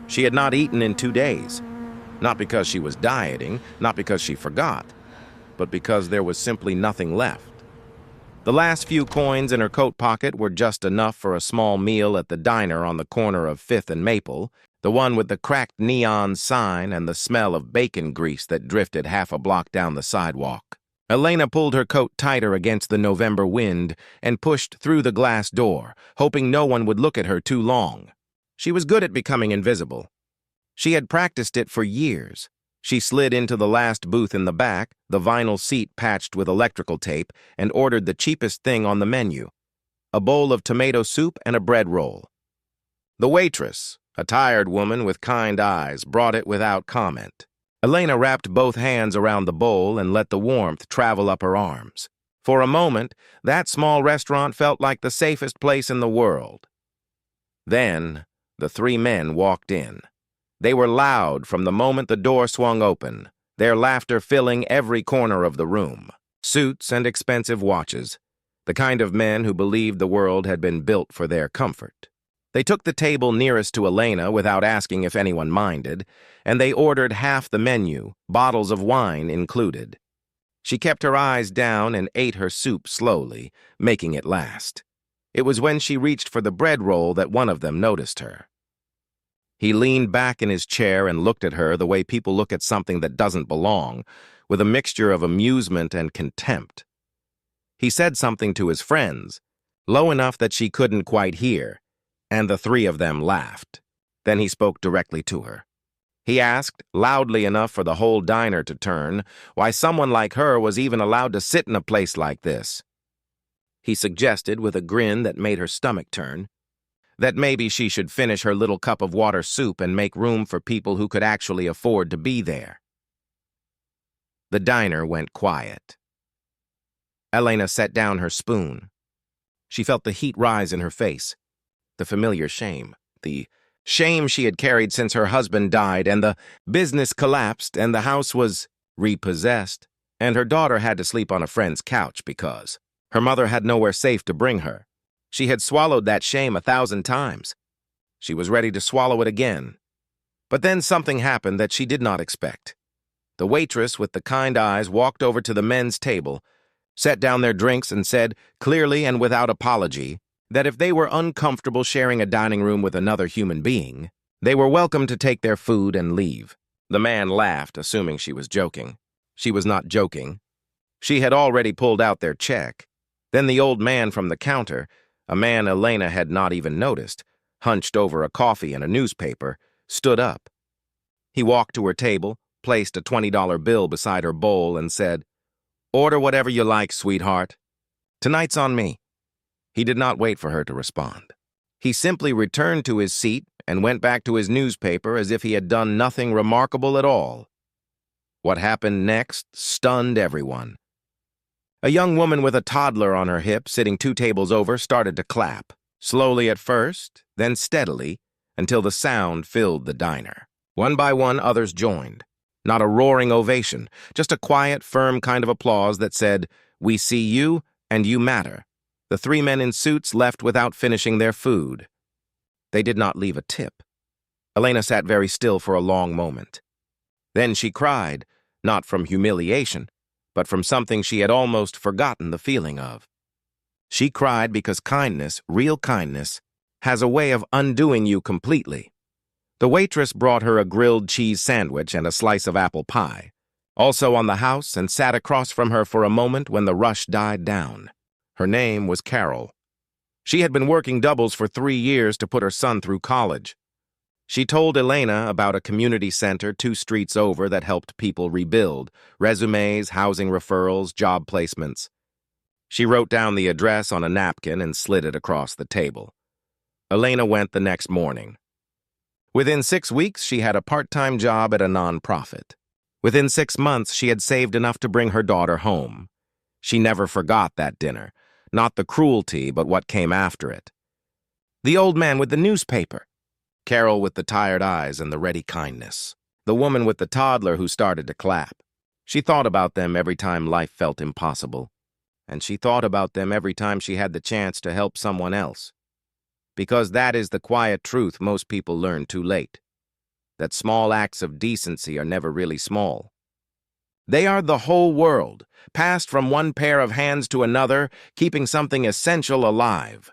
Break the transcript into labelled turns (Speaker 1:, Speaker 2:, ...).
Speaker 1: She had not eaten in 2 days, not because she was dieting, not because she forgot, but because there was simply nothing left. The last few coins in her coat pocket were just enough for a small meal at the diner on the corner of 5th and Maple, the one with the cracked neon sign and the smell of bacon grease that drifted half a block down the sidewalk. Elena pulled her coat tighter against the November wind and pushed through the glass door, hoping no one would look at her too long. She was good at becoming invisible. She had practiced it for years. She slid into the last booth in the back, the vinyl seat patched with electrical tape, and ordered the cheapest thing on the menu, a bowl of tomato soup and a bread roll. The waitress, a tired woman with kind eyes, brought it without comment. Elena wrapped both hands around the bowl and let the warmth travel up her arms. For a moment, that small restaurant felt like the safest place in the world. Then, the three men walked in. They were loud from the moment the door swung open, their laughter filling every corner of the room. Suits and expensive watches, the kind of men who believed the world had been built for their comfort. They took the table nearest to Elena without asking if anyone minded, and they ordered half the menu, bottles of wine included. She kept her eyes down and ate her soup slowly, making it last. It was when she reached for the bread roll that one of them noticed her. He leaned back in his chair and looked at her the way people look at something that doesn't belong, with a mixture of amusement and contempt. He said something to his friends, low enough that she couldn't quite hear, and the three of them laughed. Then he spoke directly to her. He asked, loudly enough for the whole diner to turn, why someone like her was even allowed to sit in a place like this. He suggested, with a grin that made her stomach turn, that maybe she should finish her little cup of water soup and make room for people who could actually afford to be there. The diner went quiet. Elena set down her spoon. She felt the heat rise in her face, the familiar shame, the shame she had carried since her husband died, and the business collapsed, and the house was repossessed, and her daughter had to sleep on a friend's couch because her mother had nowhere safe to bring her. She had swallowed that shame 1,000 times. She was ready to swallow it again. But then something happened that she did not expect. The waitress with the kind eyes walked over to the men's table, set down their drinks, and said, clearly and without apology, that if they were uncomfortable sharing a dining room with another human being, they were welcome to take their food and leave. The man laughed, assuming she was joking. She was not joking. She had already pulled out their check. Then the old man from the counter, a man Elena had not even noticed, hunched over a coffee and a newspaper, stood up. He walked to her table, placed a $20 bill beside her bowl, and said, "Order whatever you like, sweetheart. Tonight's on me." He did not wait for her to respond. He simply returned to his seat and went back to his newspaper as if he had done nothing remarkable at all. What happened next stunned everyone. A young woman with a toddler on her hip, sitting 2 tables over, started to clap, slowly at first, then steadily, until the sound filled the diner. One by one, others joined. Not a roaring ovation, just a quiet, firm kind of applause that said, "We see you, and you matter." The 3 men in suits left without finishing their food. They did not leave a tip. Elena sat very still for a long moment. Then she cried, not from humiliation, but from something she had almost forgotten the feeling of. She cried because kindness, real kindness, has a way of undoing you completely. The waitress brought her a grilled cheese sandwich and a slice of apple pie, also on the house, and sat across from her for a moment when the rush died down. Her name was Carol. She had been working doubles for 3 years to put her son through college. She told Elena about a community center 2 streets over that helped people rebuild, resumes, housing referrals, job placements. She wrote down the address on a napkin and slid it across the table. Elena went the next morning. Within 6 weeks, she had a part-time job at a nonprofit. Within 6 months, she had saved enough to bring her daughter home. She never forgot that dinner, not the cruelty, but what came after it. The old man with the newspaper. Carol with the tired eyes and the ready kindness. The woman with the toddler who started to clap. She thought about them every time life felt impossible. And she thought about them every time she had the chance to help someone else. Because that is the quiet truth most people learn too late. that small acts of decency are never really small. They are the whole world, passed from one pair of hands to another, keeping something essential alive.